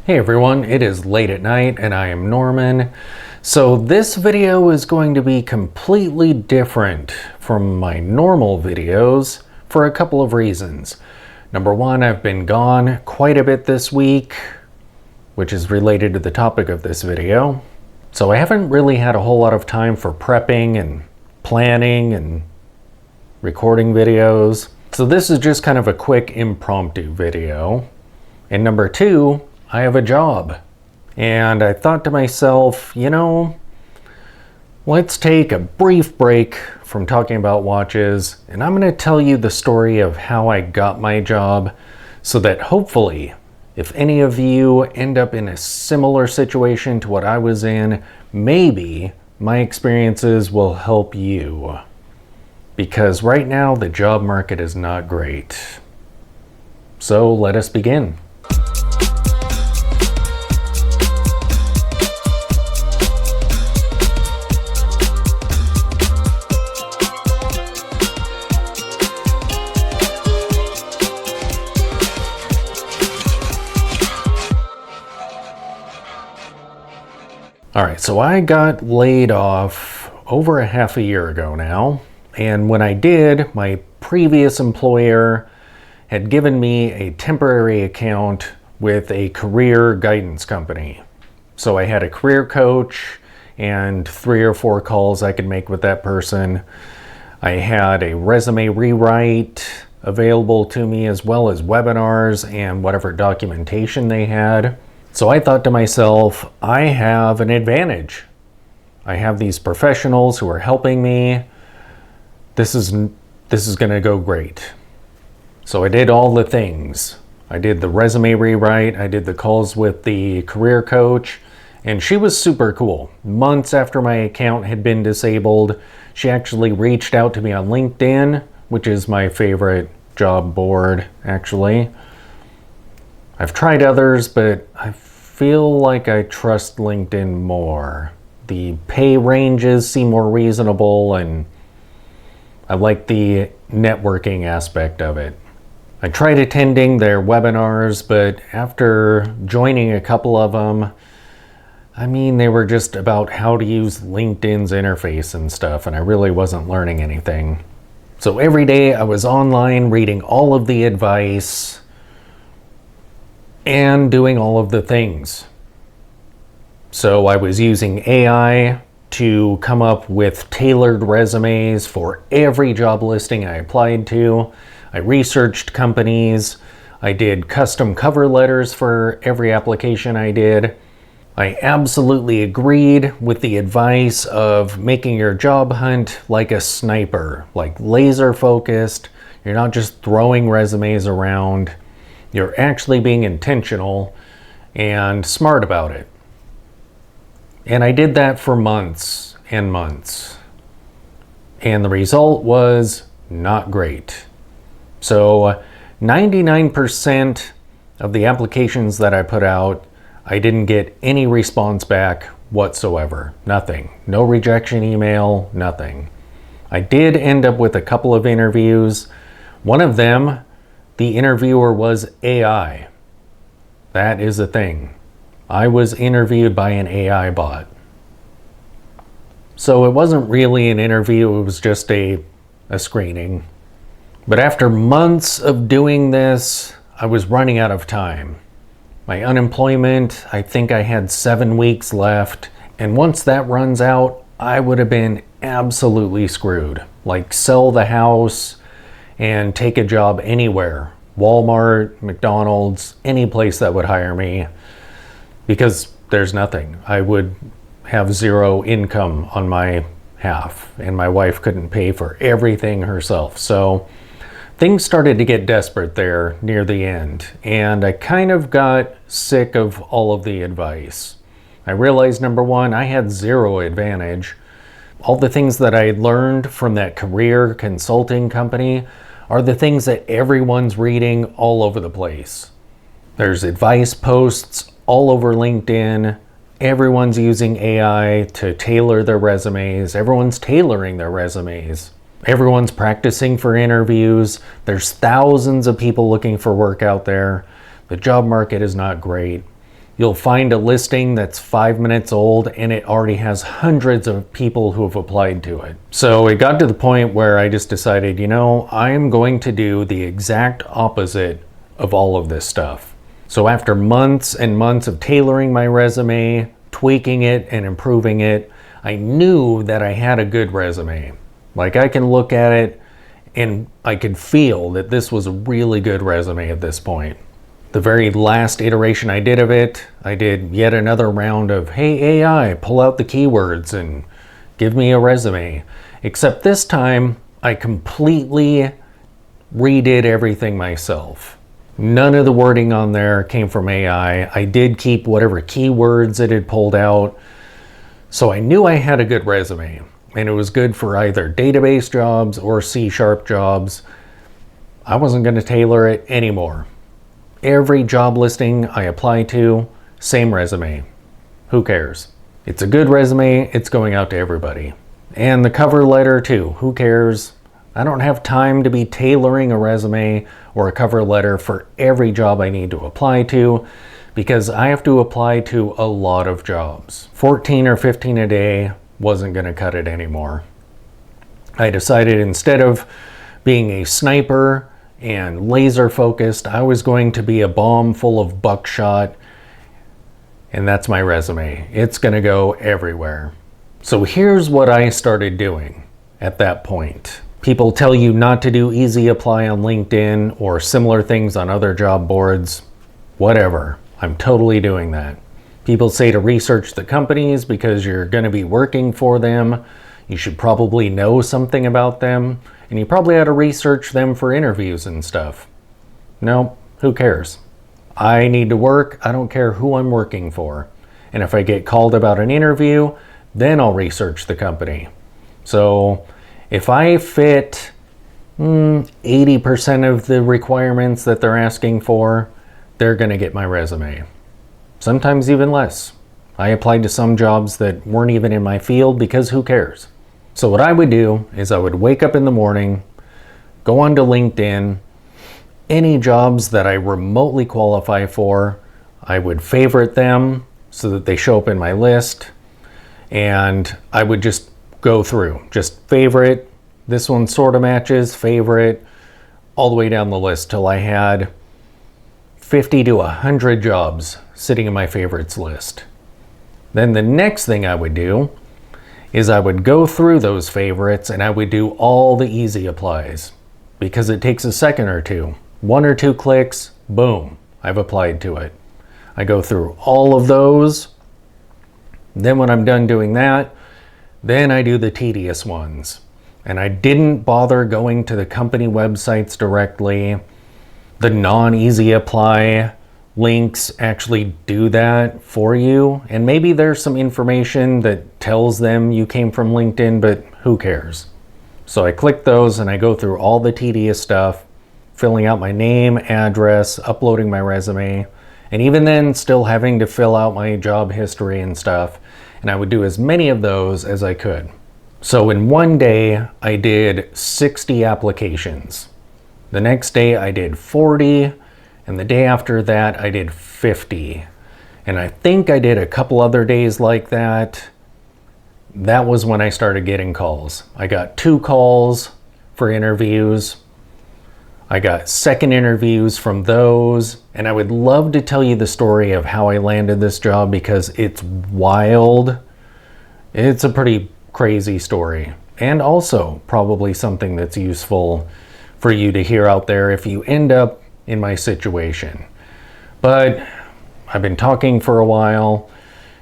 Hey everyone, it is late at night and I am Norman. So this video is going to be completely different from my normal videos for a couple of reasons. Number one, I've been gone quite a bit this week, which is related to the topic of this video. So I haven't really had a whole lot of time for prepping and planning and recording videos. So this is just kind of a quick impromptu video. And number two, I have a job. And I thought to myself, let's take a brief break from talking about watches, and I'm going to tell you the story of how I got my job so that hopefully, if any of you end up in a similar situation to what I was in, maybe my experiences will help you. Because right now, the job market is not great. So let us begin. All right, so I got laid off over a half a year ago now. And when I did, my previous employer had given me a temporary account with a career guidance company. So I had a career coach and 3 or 4 calls I could make with that person. I had a resume rewrite available to me, as well as webinars and whatever documentation they had. So I thought to myself, I have an advantage. I have these professionals who are helping me. This is going to go great. So I did all the things. I did the resume rewrite, I did the calls with the career coach, and she was super cool. Months after my account had been disabled, she actually reached out to me on LinkedIn, which is my favorite job board, actually. I've tried others, but I feel like I trust LinkedIn more. The pay ranges seem more reasonable, and I like the networking aspect of it. I tried attending their webinars, but after joining a couple of them, they were just about how to use LinkedIn's interface and stuff, and I really wasn't learning anything. So every day I was online reading all of the advice and doing all of the things. So I was using AI to come up with tailored resumes for every job listing I applied to. I researched companies. I did custom cover letters for every application I did. I absolutely agreed with the advice of making your job hunt like a sniper, like laser focused. You're not just throwing resumes around. You're actually being intentional and smart about it. And I did that for months and months. And the result was not great. So 99% of the applications that I put out, I didn't get any response back whatsoever. Nothing. No rejection email, nothing. I did end up with a couple of interviews. One of them, the interviewer was AI. That is a thing. I was interviewed by an AI bot. So it wasn't really an interview, it was just a screening. But after months of doing this, I was running out of time. My unemployment, I think I had 7 weeks left. And once that runs out, I would have been absolutely screwed. Like sell the house and take a job anywhere. Walmart, McDonald's, any place that would hire me. Because there's nothing. I would have zero income on my half. And my wife couldn't pay for everything herself. So things started to get desperate there near the end. And I kind of got sick of all of the advice. I realized, number one, I had zero advantage. All the things that I learned from that career consulting company are the things that everyone's reading all over the place. There's advice posts all over LinkedIn. Everyone's using AI to tailor their resumes. Everyone's tailoring their resumes. Everyone's practicing for interviews. There's thousands of people looking for work out there. The job market is not great. You'll find a listing that's 5 minutes old and it already has hundreds of people who have applied to it. So it got to the point where I just decided, you know, I'm going to do the exact opposite of all of this stuff. So after months and months of tailoring my resume, tweaking it and improving it, I knew that I had a good resume. Like, I can look at it and I could feel that this was a really good resume at this point. The very last iteration I did of it, I did yet another round of, hey AI, pull out the keywords and give me a resume. Except this time, I completely redid everything myself. None of the wording on there came from AI. I did keep whatever keywords it had pulled out. So I knew I had a good resume, and it was good for either database jobs or C# jobs. I wasn't going to tailor it anymore. Every job listing I apply to, same resume. Who cares? It's a good resume, it's going out to everybody. And the cover letter too, who cares? I don't have time to be tailoring a resume or a cover letter for every job I need to apply to, because I have to apply to a lot of jobs. 14 or 15 a day wasn't going to cut it anymore. I decided instead of being a sniper and laser focused, I was going to be a bomb full of buckshot, and that's my resume. It's going to go everywhere. So here's what I started doing at that point. People tell you not to do easy apply on LinkedIn or similar things on other job boards. Whatever. I'm totally doing that. People say to research the companies because you're going to be working for them. You should probably know something about them, and you probably ought to research them for interviews and stuff. No, who cares? I need to work. I don't care who I'm working for. And if I get called about an interview, then I'll research the company. So if I fit 80% of the requirements that they're asking for, they're going to get my resume. Sometimes even less. I applied to some jobs that weren't even in my field because who cares? So what I would do is I would wake up in the morning, go onto LinkedIn, any jobs that I remotely qualify for, I would favorite them so that they show up in my list, and I would just go through, just favorite, this one sort of matches, favorite, all the way down the list till I had 50 to 100 jobs sitting in my favorites list. Then the next thing I would do is I would go through those favorites and I would do all the easy applies, because it takes a second or two. 1 or 2 clicks, boom, I've applied to it. I go through all of those. Then when I'm done doing that, then I do the tedious ones. And I didn't bother going to the company websites directly. The non-easy apply links actually do that for you. And maybe there's some information that tells them you came from LinkedIn, but who cares? So I click those and I go through all the tedious stuff, filling out my name, address, uploading my resume, and even then still having to fill out my job history and stuff. And I would do as many of those as I could. So in one day, I did 60 applications. The next day I did 40, and the day after that I did 50. And I think I did a couple other days like that. That was when I started getting calls. I got 2 calls for interviews. I got second interviews from those, and I would love to tell you the story of how I landed this job because it's wild. It's a pretty crazy story, and also probably something that's useful for you to hear out there if you end up in my situation. But I've been talking for a while,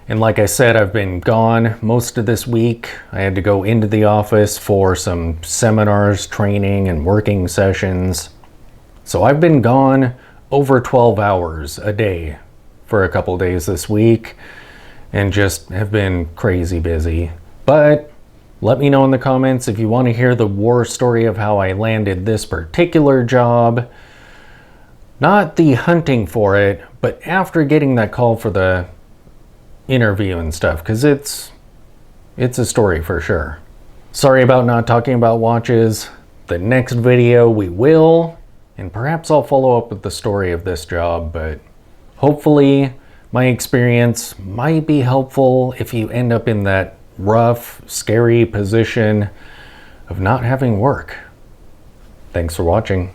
and like I said, I've been gone most of this week. I had to go into the office for some seminars, training, and working sessions. So I've been gone over 12 hours a day for a couple days this week and just have been crazy busy. But let me know in the comments if you want to hear the war story of how I landed this particular job. Not the hunting for it, but after getting that call for the interview and stuff, because it's a story for sure. Sorry about not talking about watches. The next video we will, and perhaps I'll follow up with the story of this job, but hopefully my experience might be helpful if you end up in that rough, scary position of not having work. Thanks for watching.